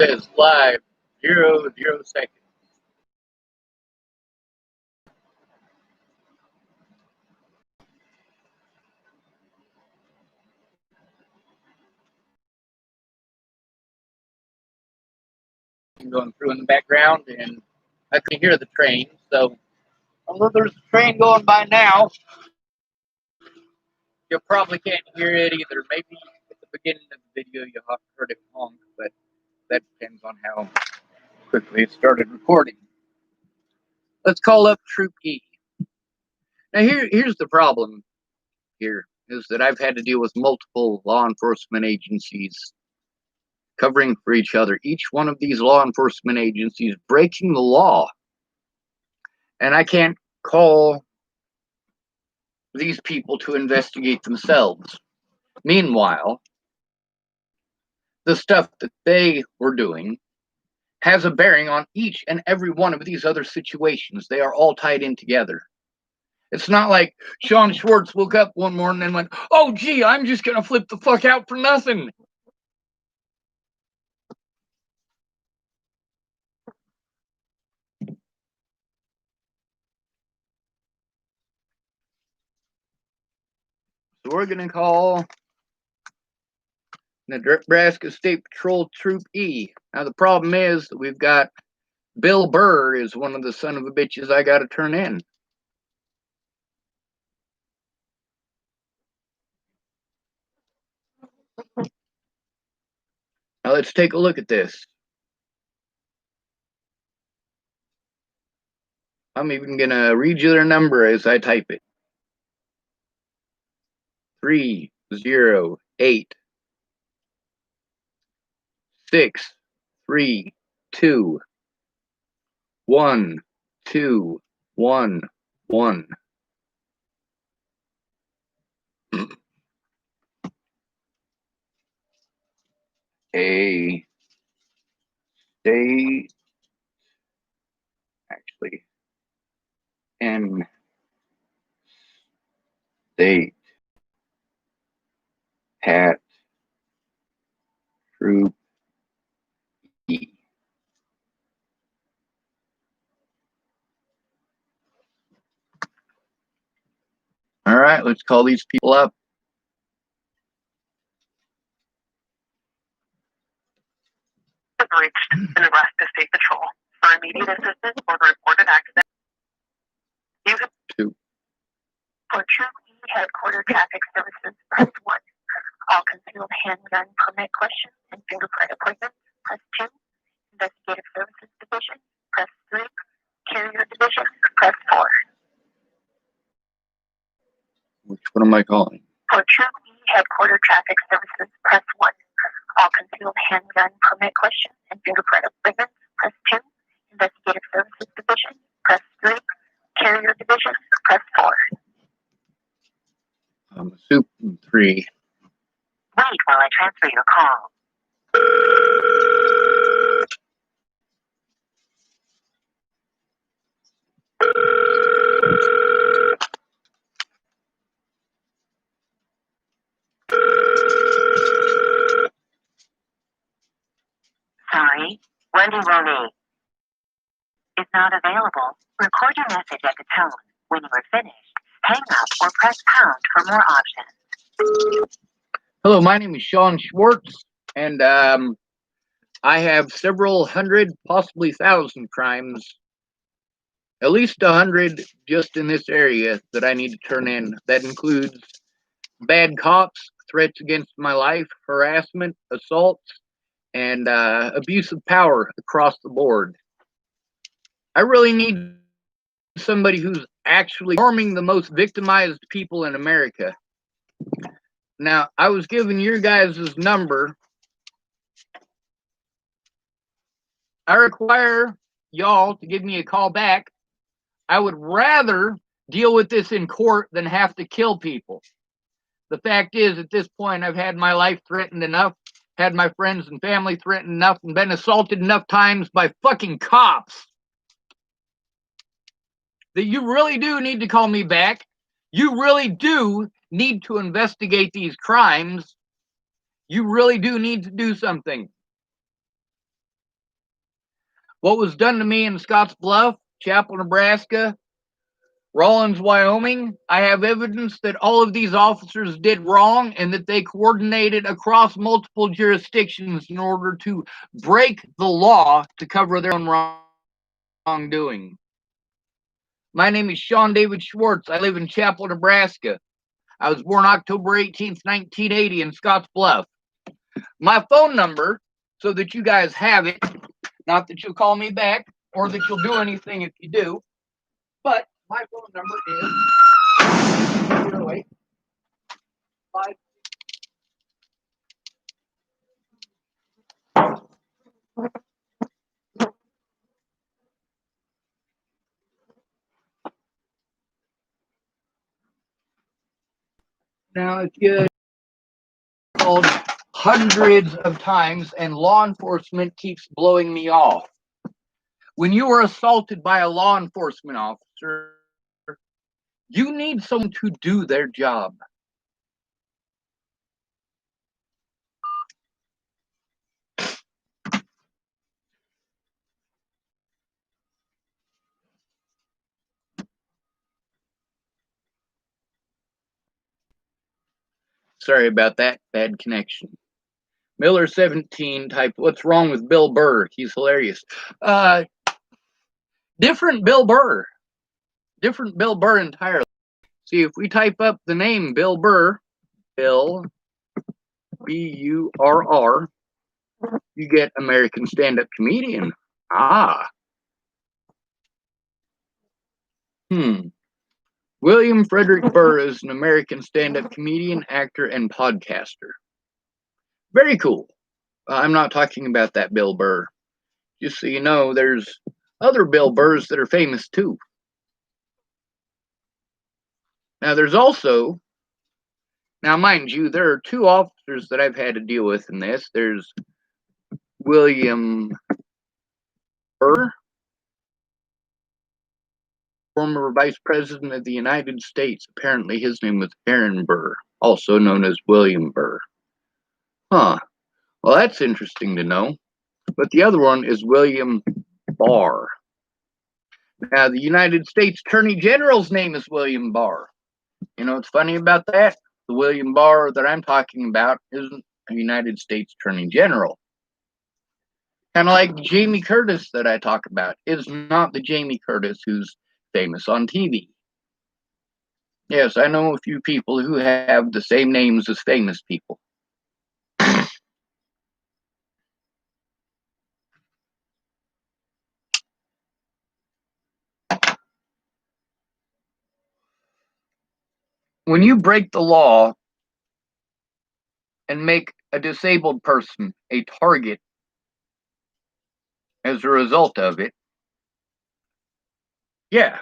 Says live 0 0 seconds. Going through in the background, and I can hear the train. So although there's a train going by now, you probably can't hear it either. Maybe at the beginning of the video you heard it honk, but that depends on how quickly it started recording. Let's call up Troop E. Now here's the problem here is that I've had to deal with multiple law enforcement agencies covering for each other. Each one of these law enforcement agencies breaking the law. And I can't call these people to investigate themselves. Meanwhile, the stuff that they were doing has a bearing on each and every one of these other situations. They are all tied in together. It's not like Sean Schwartz woke up one morning and went, oh, gee, I'm just going to flip the fuck out for nothing. So we're going to call Nebraska State Patrol Troop E. Now, the problem is that we've got Bill Burr is one of the son of a bitches I got to turn in. Now, let's take a look at this. I'm even going to read you their number as I type it. 308 632 1211. A state, actually, N state hat Troop E. All right, let's call these people up. Reached the Nebraska State Patrol. For immediate assistance or the reported accident, you have Two. For Troop E Headquarter Traffic Services, press 1. All concealed handgun permit questions and fingerprint appointments, press 2. Investigative Services Division, press 3. Carrier Division, press 4. Which one am I calling? For Troop E Headquarter Traffic Services, press 1. All concealed handgun permit questions and fingerprint appointments, press 2. Investigative Services Division, press 3. Carrier Division, press 4. Soup 3. Wait while I transfer your call. Sorry, Wendy Roney is not available. Record your message at the tone. When you are finished, hang up or press pound for more options. Hello, my name is Sean Schwartz, and I have several hundred, possibly 1,000 crimes, at least 100 just in this area that I need to turn in. That includes bad cops, threats against my life, harassment, assaults, and abuse of power across the board. I really need somebody who's actually harming the most victimized people in America. Now, I was given your guys' number. I require y'all to give me a call back. I would rather deal with this in court than have to kill people. The fact is, at this point, I've had my life threatened enough, had my friends and family threatened enough, and been assaulted enough times by fucking cops that you really do need to call me back. You really do need to investigate these crimes. You really do need to do something. What was done to me in Scotts Bluff, Chapel, Nebraska, Rawlins, Wyoming, I have evidence that all of these officers did wrong and that they coordinated across multiple jurisdictions in order to break the law to cover their own wrongdoing. My name is Sean David Schwartz. I live in Chapel, Nebraska. I was born October 18th, 1980 in Scotts Bluff. My phone number, so that you guys have it, not that you'll call me back or that you'll do anything if you do, but my phone number is 08 5. Now, if you called hundreds of times and law enforcement keeps blowing me off, when you are assaulted by a law enforcement officer, you need someone to do their job. Sorry about that, bad connection. Miller 17 typed, what's wrong with Bill Burr? He's hilarious. Different Bill Burr. Different Bill Burr entirely. See, if we type up the name Bill Burr, Bill, B-U-R-R, you get American stand-up comedian. Ah. William Frederick Burr is an American stand-up comedian, actor, and podcaster. Very cool. I'm not talking about that Bill Burr. Just so you know, there's other Bill Burrs that are famous too. Now, there's also, now mind you, there are two officers that I've had to deal with in this. There's William Burr, former Vice President of the United States. Apparently his name was Aaron Burr, also known as William Burr. Huh. Well, that's interesting to know. But the other one is William Barr. Now, the United States Attorney General's name is William Barr. You know what's funny about that? The William Barr that I'm talking about isn't a United States Attorney General. Kind of like Jamie Curtis that I talk about is not the Jamie Curtis who's famous on TV. Yes, I know a few people who have the same names as famous people. When you break the law and make a disabled person a target as a result of it, yeah,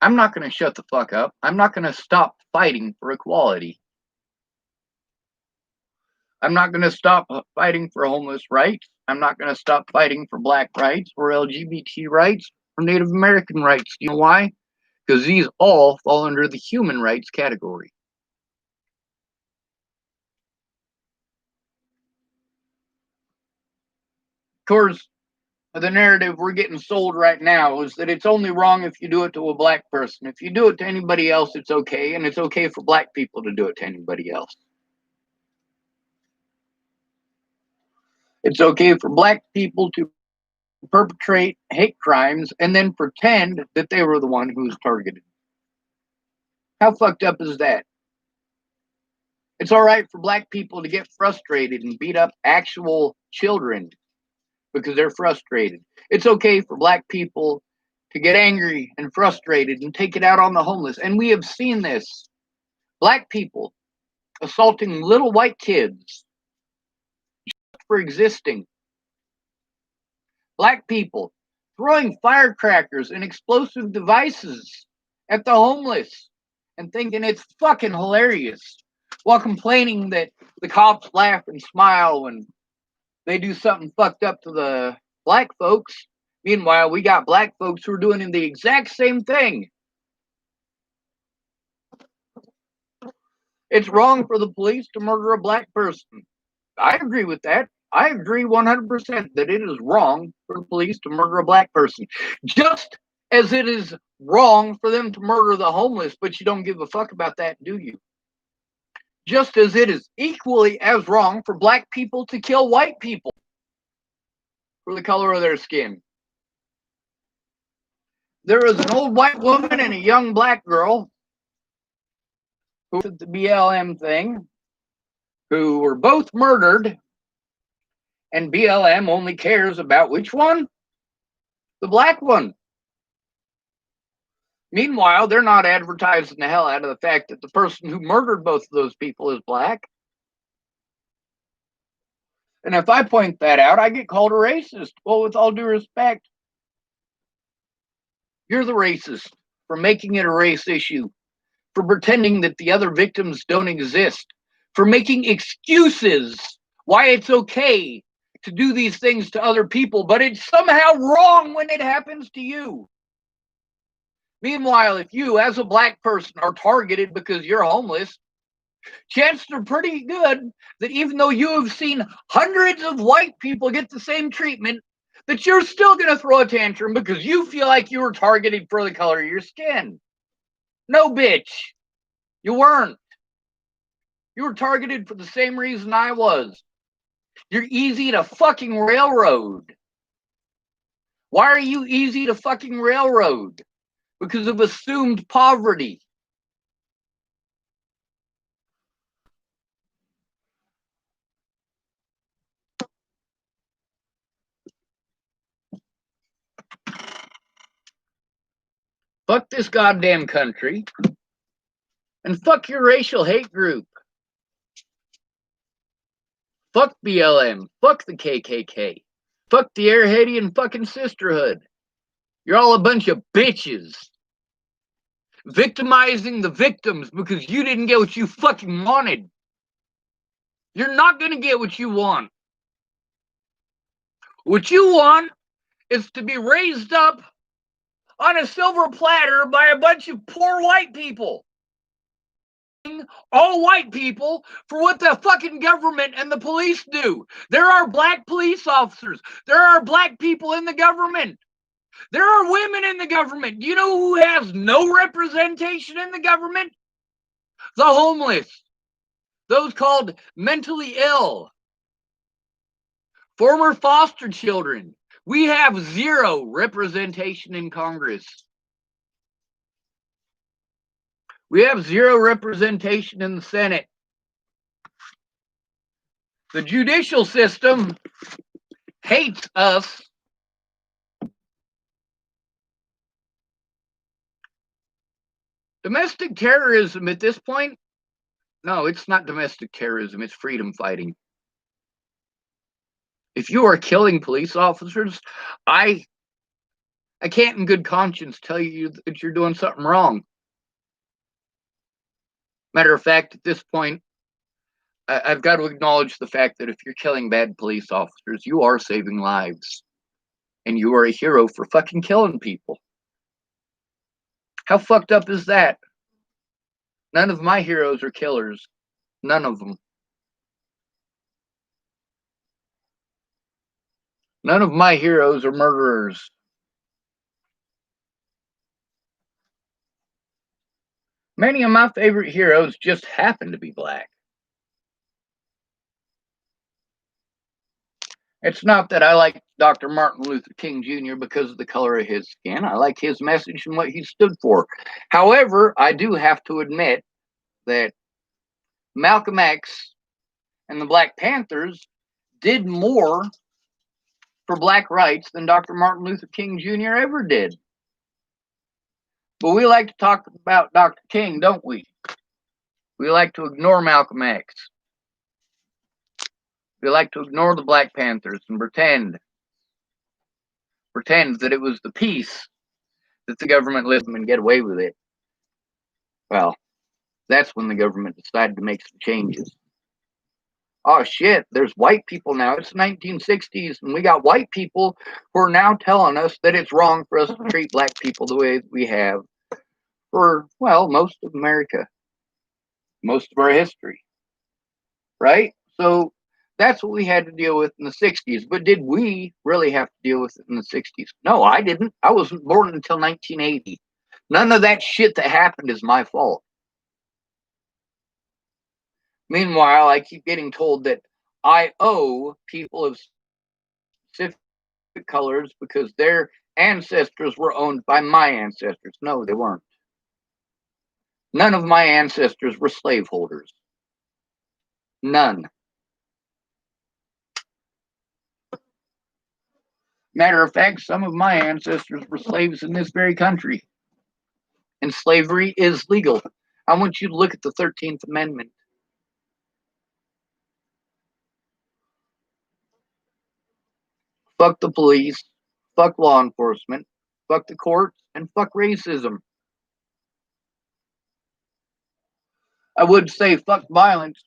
I'm not going to shut the fuck up. I'm not going to stop fighting for equality. I'm not going to stop fighting for homeless rights. I'm not going to stop fighting for black rights or LGBT rights or Native American rights. You know why? Because these all fall under the human rights category. Of course, the narrative we're getting sold right now is that it's only wrong if you do it to a black person. If you do it to anybody else, it's okay, and it's okay for black people to do it to anybody else. It's okay for black people to perpetrate hate crimes and then pretend that they were the one who was targeted. How fucked up is that? It's all right for black people to get frustrated and beat up actual children because they're frustrated. It's okay for black people to get angry and frustrated and take it out on the homeless. And we have seen this. Black people assaulting little white kids just for existing. Black people throwing firecrackers and explosive devices at the homeless and thinking it's fucking hilarious while complaining that the cops laugh and smile when they do something fucked up to the black folks. Meanwhile, we got black folks who are doing the exact same thing. It's wrong for the police to murder a black person. I agree with that. I agree 100% that it is wrong for the police to murder a black person. Just as it is wrong for them to murder the homeless, but you don't give a fuck about that, do you? Just as it is equally as wrong for black people to kill white people for the color of their skin. There was an old white woman and a young black girl who did the BLM thing, who were both murdered, and BLM only cares about which one? The black one. Meanwhile, they're not advertising the hell out of the fact that the person who murdered both of those people is black. And if I point that out, I get called a racist. Well, with all due respect, you're the racist for making it a race issue, for pretending that the other victims don't exist, for making excuses why it's okay to do these things to other people, but it's somehow wrong when it happens to you. Meanwhile, if you, as a black person, are targeted because you're homeless, chances are pretty good that even though you have seen hundreds of white people get the same treatment, that you're still going to throw a tantrum because you feel like you were targeted for the color of your skin. No, bitch. You weren't. You were targeted for the same reason I was. You're easy to fucking railroad. Why are you easy to fucking railroad? Because of assumed poverty. Fuck this goddamn country. And fuck your racial hate group. Fuck BLM. Fuck the KKK. Fuck the Airheadian fucking sisterhood. You're all a bunch of bitches. Victimizing the victims because you didn't get what you fucking wanted. You're not gonna get what you want. What you want is to be raised up on a silver platter by a bunch of poor white people. All white people for what the fucking government and the police do. There are black police officers. There are black people in the government. There are women in the government. Do you know who has no representation in the government? The homeless. Those called mentally ill. Former foster children. We have zero representation in Congress. We have zero representation in the Senate. The judicial system hates us. Domestic terrorism at this point? No, it's not domestic terrorism. It's freedom fighting. If you are killing police officers, I can't in good conscience tell you that you're doing something wrong. Matter of fact, at this point, I've got to acknowledge the fact that if you're killing bad police officers, you are saving lives. And you are a hero for fucking killing people. How fucked up is that? None of my heroes are killers. None of them. None of my heroes are murderers. Many of my favorite heroes just happen to be black. It's not that I like Dr. Martin Luther King Jr. because of the color of his skin. I like his message and what he stood for. However, I do have to admit that Malcolm X and the Black Panthers did more for black rights than Dr. Martin Luther King Jr. ever did. But we like to talk about Dr. King, don't we? We like to ignore Malcolm X. We like to ignore the Black Panthers and pretend that it was the peace that the government let them and get away with it. Well, that's when the government decided to make some changes. Oh shit, there's white people now. It's the 1960s, and we got white people who are now telling us that it's wrong for us to treat black people the way we have for, well, most of America, most of our history, right? So That's what we had to deal with in the 60s. But did we really have to deal with it in the 60s? No, I didn't. I wasn't born until 1980. None of that shit that happened is my fault. Meanwhile, I keep getting told that I owe people of specific colors because their ancestors were owned by my ancestors. No, they weren't. None of my ancestors were slaveholders. None. Matter of fact, some of my ancestors were slaves in this very country. And slavery is legal. I want you to look at the 13th Amendment. Fuck the police, fuck law enforcement, fuck the courts, and fuck racism. I would say fuck violence,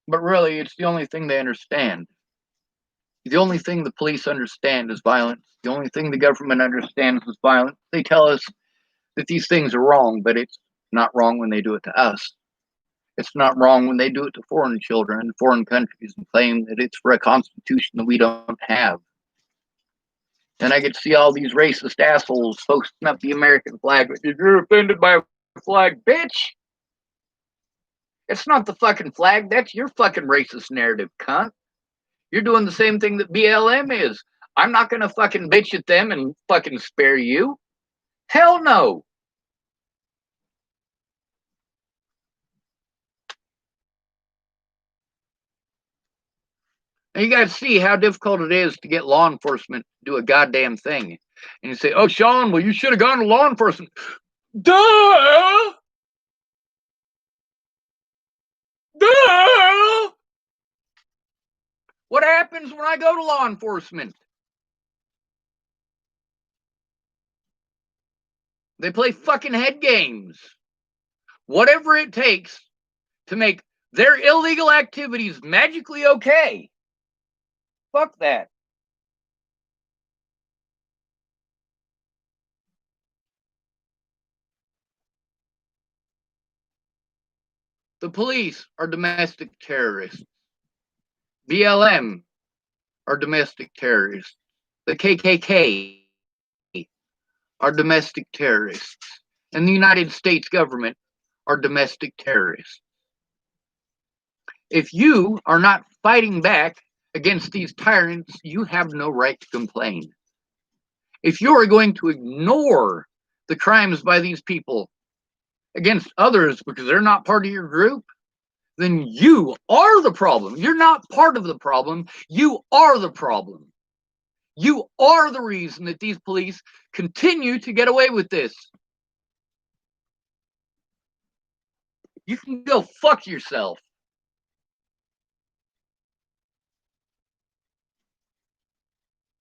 but really it's the only thing they understand. The only thing the police understand is violence. The only thing the government understands is violence. They tell us that these things are wrong, but it's not wrong when they do it to us. It's not wrong when they do it to foreign children in foreign countries and claim that it's for a constitution that we don't have. And I get to see all these racist assholes posting up the American flag. If you're offended by a flag, bitch, it's not the fucking flag. That's your fucking racist narrative, cunt. You're doing the same thing that BLM is. I'm not going to fucking bitch at them and fucking spare you. Hell no. And you got to see how difficult it is to get law enforcement to do a goddamn thing. And you say, oh, Sean, well, you should have gone to law enforcement. Duh! Duh! What happens when I go to law enforcement? They play fucking head games. Whatever it takes to make their illegal activities magically okay. Fuck that. The police are domestic terrorists. BLM are domestic terrorists. The KKK are domestic terrorists. And the United States government are domestic terrorists. If you are not fighting back against these tyrants, you have no right to complain. If you are going to ignore the crimes by these people against others because they're not part of your group, then you are the problem. You're not part of the problem. You are the problem. You are the reason that these police continue to get away with this. You can go fuck yourself.